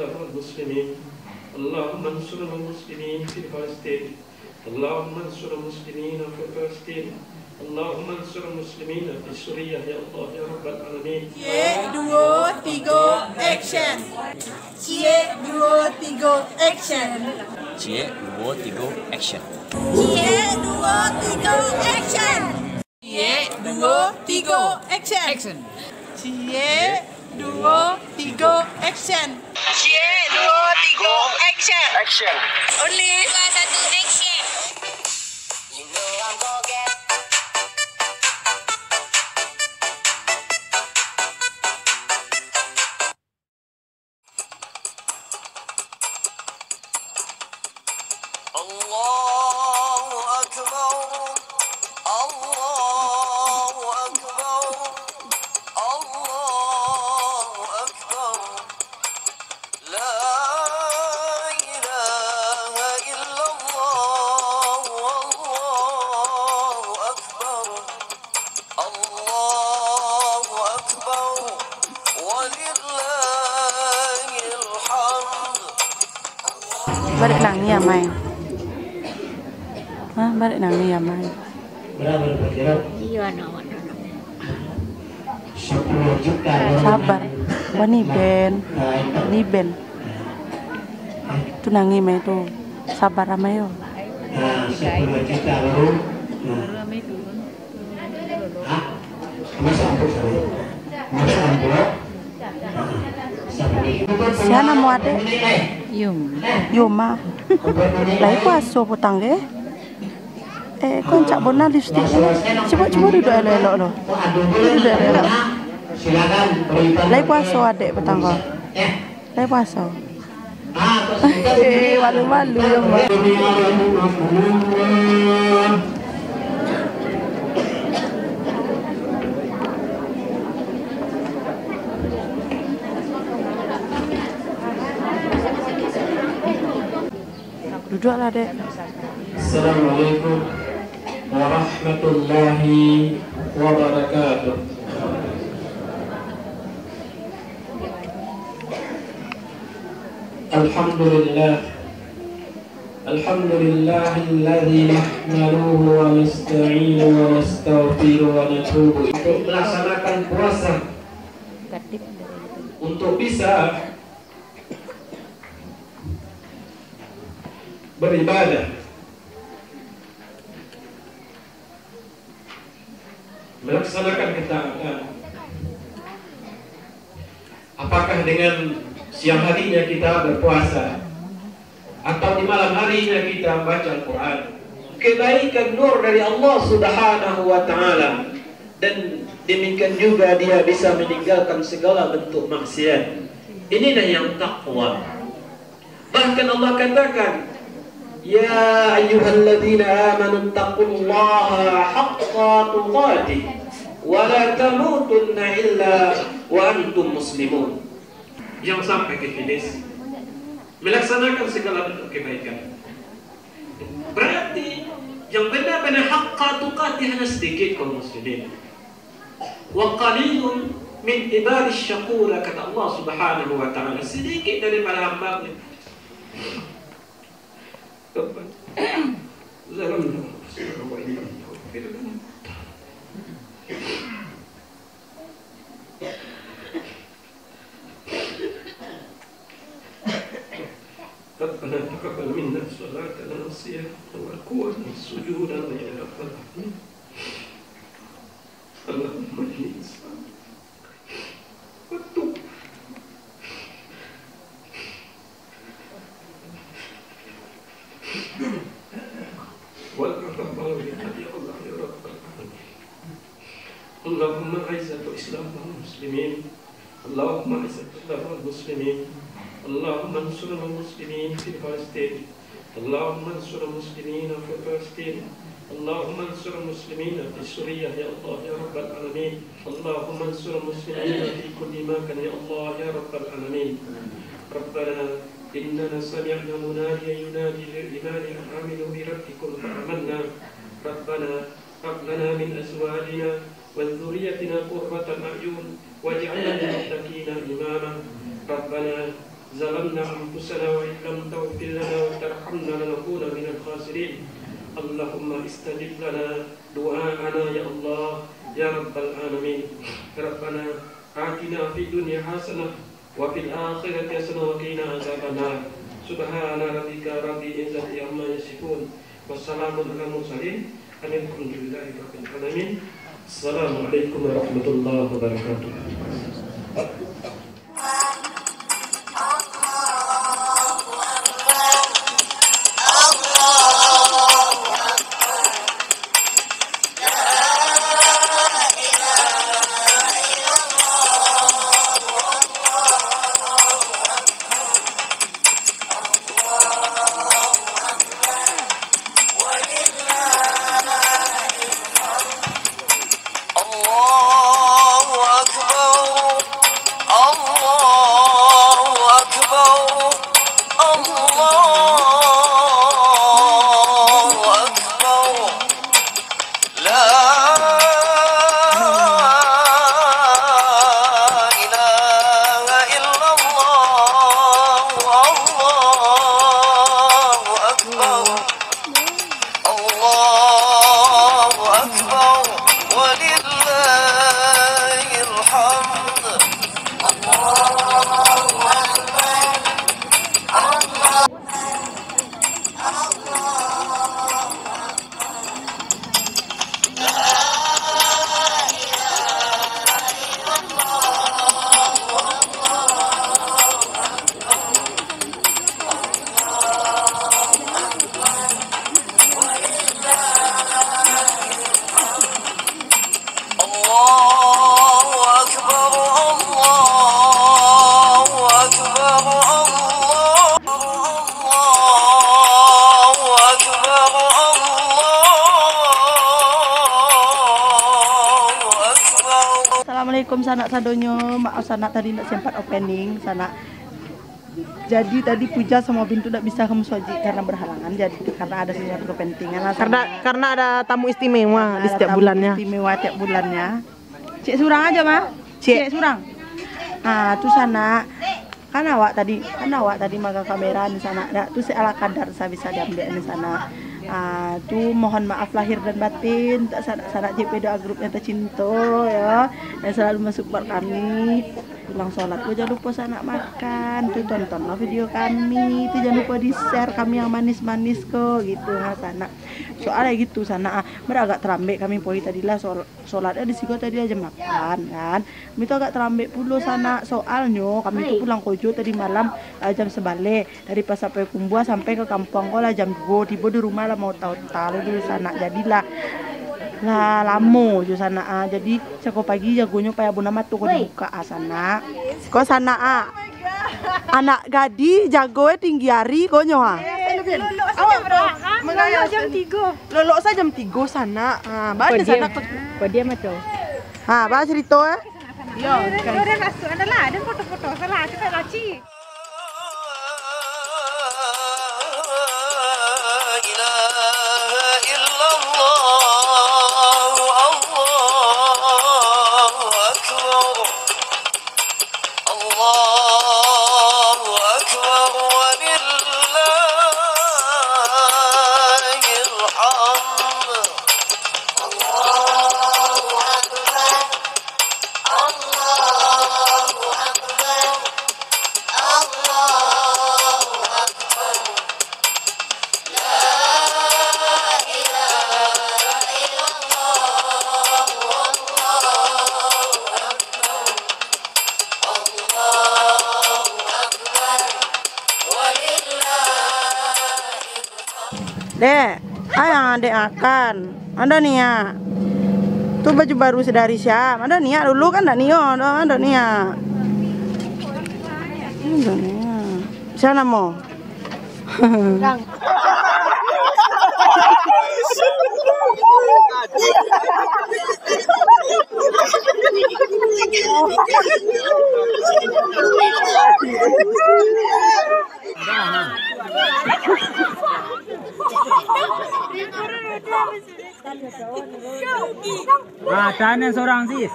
الإسلام والمسلمين اللهم انصر المسلمين في فلسطين اللهم انصر المسلمين في فلسطين اللهم انصر المسلمين في سوريا يا الله يا رب العالمين. Cie, dua, tiga, action. Cie, dua, tiga, action. Cie, dua, tiga, action. Cie, dua, tiga, action. Cie, dua, tiga, action. Cie, dua, tiga, action. Cie, dua, tiga, action. Action. Only satu action. You know I'm gonna get Allahu Akbar, Allahu Akbar, Allahu Akbar, La ilaha illallah, Allahu Akbar, Allahu Akbar, walillahil hamd. Balik nang ni amai. Hah, balik nang ni amai. Berapa berkira? Iya, no. 10 juta. Sabar. Wah ni ben. Tu nangi mai tu. Sabar ramai yo. 10 juta baru. Hah? Masa ampuh sorry. Masa ampuh. Siapa mau ada? Yuma. Lai kuaso putang ke? Kau cak bona lipstick ni. Cuba duduk elok-elok lo. Duduk elok. Silakan berikan. Lai kuaso adek petang kau. Lai kuaso. Malu-malu ya mbak. Duduklah dek. Assalamualaikum warahmatullahi wabarakatuh. Alhamdulillahilladzi nahmaduhu wa nasta'inuhu wa nastaghfiruhu wa natubu untuk melaksanakan puasa untuk bisa beribadah, melaksanakan ketaatan. Apakah dengan siang harinya kita berpuasa atau di malam harinya kita membaca Al-Quran, kebaikan nur dari Allah Subhanahu wa Ta'ala, dan demikian juga dia bisa meninggalkan segala bentuk maksiat. Inilah yang takwa. Bahkan Allah katakan, Ya ayyuhalladzina amanu taqullaha haqqa tuqatih wa la tamutunna illa wa antum muslimun. Yang sampai ke hadis melaksanakan segala bentuk kebaikan. Berarti yang benar-benar haqqa tuqatih hanya sedikit kaum muslimin. Wa qalilun min ibadish syakura, kata Allah Subhanahu wa Ta'ala, sedikit daripada hamba-Nya. ظلمنا أنفسنا وإن لم تغفر لنا ربنا تقبل منا صلاتنا وصيامنا والقوة والسجود يا رب العالمين اللهم اهدنا الإسلام والتوب اللهم أعز الإسلام والمسلمين اللهم أعز الإسلام والمسلمين اللهم انصر المسلمين في فلسطين اللهم انصر المسلمين في فلسطين اللهم انصر المسلمين في سوريا يا الله يا رب العالمين اللهم انصر المسلمين في كل مكان يا الله يا رب العالمين ربنا إننا سمعنا مناديا ينادي للإيمان أن آمنوا بربكم فآمنا ربنا هب لنا من أزواجنا وذريتنا قرة أعين واجعلنا للمتقين إماما ربنا ظلمنا أنفسنا وإن لم تغفر لنا وترحمنا لنكون من الخاسرين اللهم استجب لنا دعاءنا يا الله يا رب العالمين ربنا آتنا في الدنيا حسنة وفي الآخرة حسنة وقنا عذاب النار سبحان ربك رب العزة عما يصفون والسلام على المرسلين الحمد لله رب العالمين السلام عليكم ورحمة الله وبركاته. Assalamualaikum sanak sadonyo, maaf sanak tadi nak sempat opening sanak. Jadi tadi puja sama Bintu tidak bisa kamu soji karena berhalangan. Jadi karena ada sesuatu kepentingan lah. Karena ada tamu istimewa di setiap bulannya. Istimewa tiap bulannya. Cek surang aja mah. Cek surang. Nah tuh sana kan awak tadi magang kamera di sana. Nah, tuh ala kadar saya bisa diambil di sana. Tuh mohon maaf lahir dan batin tak sanak JP doa grupnya tercinta ya dan selalu mensupport kami. Pulang sholat tuh jangan lupa sanak makan, tuh tontonlah video kami, tuh jangan lupa di share kami yang manis-manis kok gitu ha sanak. Soalnya gitu sana agak terlambat kami poin tadilah sholatnya di situ tadi aja makan kan. Kami tuh agak terlambat puluh sana soalnya kami tuh pulang kojo tadi malam jam 11 dari Pasar Kumbua sampai ke kampung lah jam 2 tiba di rumah lah mau tahu dulu sana jadilah lah lamo jo sana jadi cako pagi jagonya paya buna matu ko dibuka sana ko sana anak gadi jagoe tinggi hari ko nyo jam 3. Lolok sa jam 3 sana bade sana ko dia macam ba cerita Yo, kan masuk adalah ada foto-foto salah kita laci. Dek, ayang adek akan. Ada nih ya. Tuh baju baru sedari Syam. Ada nih ya dulu kan ada nih yo, ada nih ya. Ada nih ya. Sana mau. Tanya seorang sis.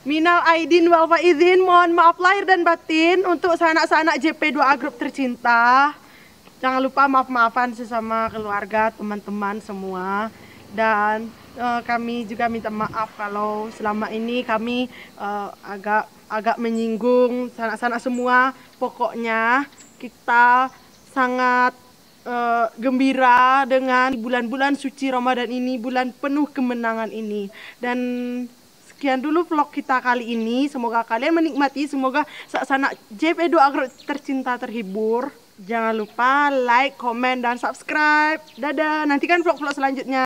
Minal aidin wal faizin, mohon maaf lahir dan batin untuk sanak-sanak JP2 Group tercinta. Jangan lupa maaf-maafan sesama keluarga, teman-teman semua. Dan kami juga minta maaf kalau selama ini kami agak menyinggung sanak-sanak semua. Pokoknya kita sangat gembira dengan bulan-bulan suci Ramadan ini, bulan penuh kemenangan ini. Dan sekian dulu vlog kita kali ini. Semoga kalian menikmati, semoga sanak JP2 Group tercinta terhibur. Jangan lupa like, komen, dan subscribe. Dadah, nantikan vlog-vlog selanjutnya.